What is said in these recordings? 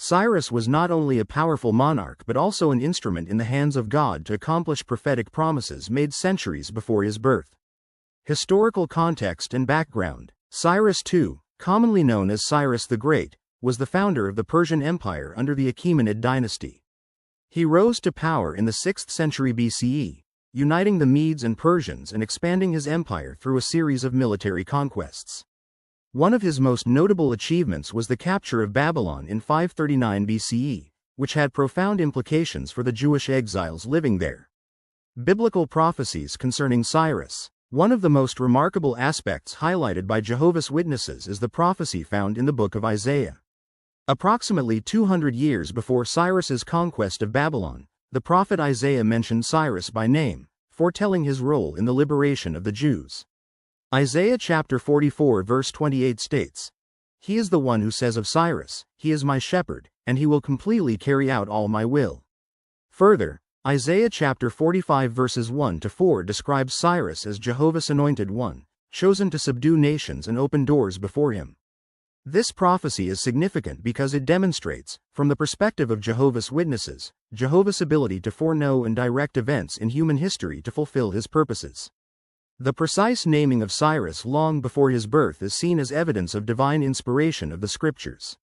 Cyrus was not only a powerful monarch but also an instrument in the hands of God to accomplish prophetic promises made centuries before his birth. Historical context and background. Cyrus II, commonly known as Cyrus the Great, was the founder of the Persian Empire under the Achaemenid dynasty. He rose to power in the 6th century BCE, uniting the Medes and Persians and expanding his empire through a series of military conquests. One of his most notable achievements was the capture of Babylon in 539 BCE, which had profound implications for the Jewish exiles living there. Biblical prophecies concerning Cyrus. One of the most remarkable aspects highlighted by Jehovah's Witnesses is the prophecy found in the book of Isaiah. Approximately 200 years before Cyrus's conquest of Babylon, the prophet Isaiah mentioned Cyrus by name, foretelling his role in the liberation of the Jews. Isaiah chapter 44 verse 28 states, "He is the one who says of Cyrus, 'He is my shepherd, and he will completely carry out all my will.'" Further, Isaiah chapter 45 verses 1 to 4 describes Cyrus as Jehovah's anointed one, chosen to subdue nations and open doors before him. This prophecy is significant because it demonstrates, from the perspective of Jehovah's Witnesses, Jehovah's ability to foreknow and direct events in human history to fulfill his purposes. The precise naming of Cyrus long before his birth is seen as evidence of divine inspiration of the scriptures.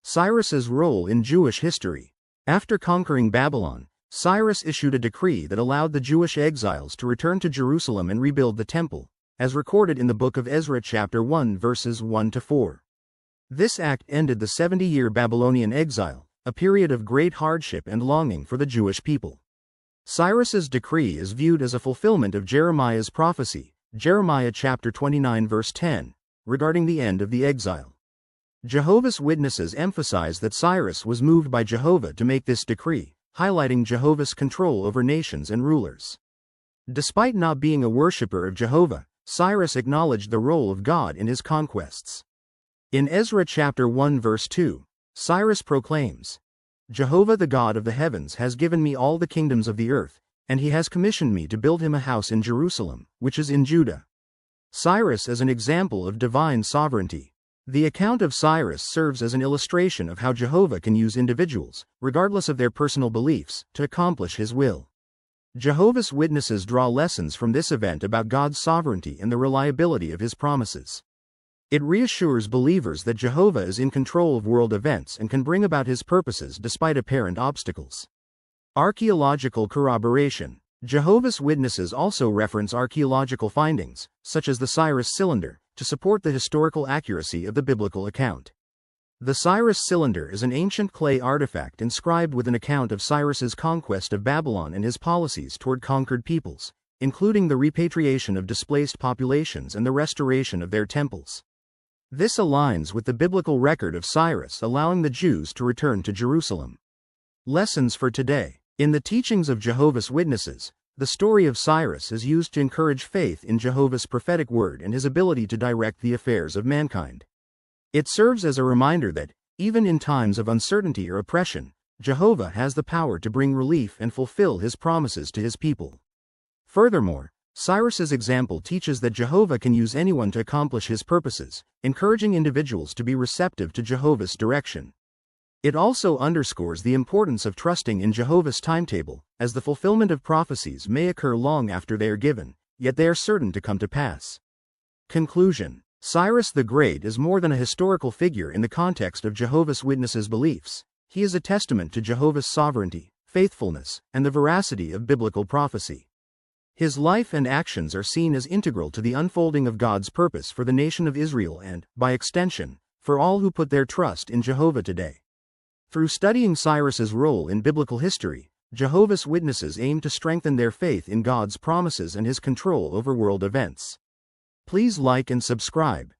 Cyrus's role in Jewish history. After conquering Babylon, Cyrus issued a decree that allowed the Jewish exiles to return to Jerusalem and rebuild the temple, as recorded in the book of Ezra chapter 1 verses 1 to 4. This act ended the 70-year Babylonian exile, a period of great hardship and longing for the Jewish people. Cyrus's decree is viewed as a fulfillment of Jeremiah's prophecy, Jeremiah chapter 29 verse 10, regarding the end of the exile. Jehovah's Witnesses emphasize that Cyrus was moved by Jehovah to make this decree, highlighting Jehovah's control over nations and rulers. Despite not being a worshipper of Jehovah, Cyrus acknowledged the role of God in his conquests. In Ezra chapter 1 verse 2, Cyrus proclaims, "Jehovah the God of the heavens has given me all the kingdoms of the earth, and he has commissioned me to build him a house in Jerusalem, which is in Judah." Cyrus is an example of divine sovereignty. The account of Cyrus serves as an illustration of how Jehovah can use individuals, regardless of their personal beliefs, to accomplish his will. Jehovah's Witnesses draw lessons from this event about God's sovereignty and the reliability of his promises. It reassures believers that Jehovah is in control of world events and can bring about his purposes despite apparent obstacles. Archaeological corroboration. Jehovah's Witnesses also reference archaeological findings, such as the Cyrus cylinder, to support the historical accuracy of the biblical account. The Cyrus cylinder is an ancient clay artifact inscribed with an account of Cyrus's conquest of Babylon and his policies toward conquered peoples, including the repatriation of displaced populations and the restoration of their temples. This aligns with the biblical record of Cyrus allowing the Jews to return to Jerusalem. Lessons for today. In the teachings of Jehovah's Witnesses, the story of Cyrus is used to encourage faith in Jehovah's prophetic word and his ability to direct the affairs of mankind. It serves as a reminder that, even in times of uncertainty or oppression, Jehovah has the power to bring relief and fulfill his promises to his people. Furthermore, Cyrus's example teaches that Jehovah can use anyone to accomplish his purposes, encouraging individuals to be receptive to Jehovah's direction. It also underscores the importance of trusting in Jehovah's timetable, as the fulfillment of prophecies may occur long after they are given, yet they are certain to come to pass. Conclusion. Cyrus the Great is more than a historical figure in the context of Jehovah's Witnesses' beliefs. He is a testament to Jehovah's sovereignty, faithfulness, and the veracity of biblical prophecy. His life and actions are seen as integral to the unfolding of God's purpose for the nation of Israel and, by extension, for all who put their trust in Jehovah today. Through studying Cyrus's role in biblical history, Jehovah's Witnesses aim to strengthen their faith in God's promises and his control over world events. Please like and subscribe.